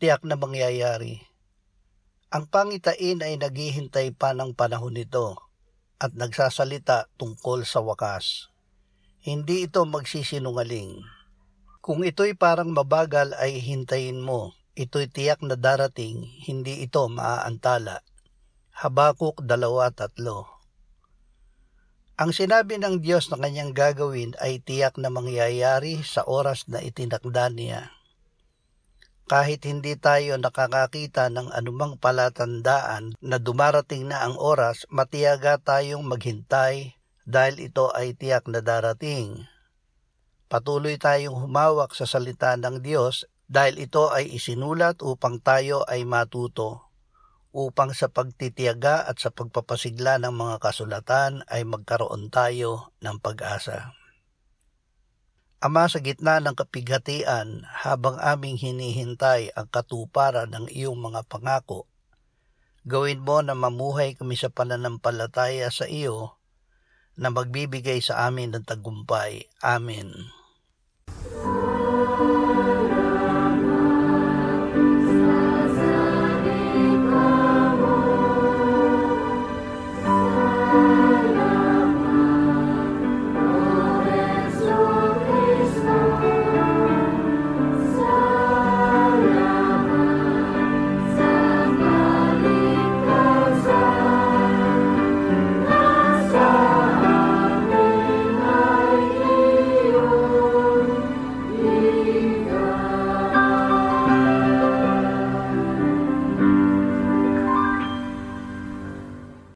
tiyak na mangyayari. Ang pangitain ay naghihintay pa ng panahon nito at nagsasalita tungkol sa wakas. Hindi ito magsisinungaling. Kung ito'y parang mabagal ay hintayin mo. Ito'y tiyak na darating, hindi ito maaantala. Habakuk 2:3. Ang sinabi ng Diyos na kanyang gagawin ay tiyak na mangyayari sa oras na itinakda niya. Kahit hindi tayo nakakakita ng anumang palatandaan na dumarating na ang oras, matiyaga tayong maghintay dahil ito ay tiyak na darating. Patuloy tayong humawak sa salita ng Diyos dahil ito ay isinulat upang tayo ay matuto, upang sa pagtitiyaga at sa pagpapasigla ng mga kasulatan ay magkaroon tayo ng pag-asa. Ama, sa gitna ng kapighatian, habang aming hinihintay ang katuparan ng iyong mga pangako, gawin mo na mamuhay kami sa pananampalataya sa iyo na magbibigay sa amin ng tagumpay. Amen.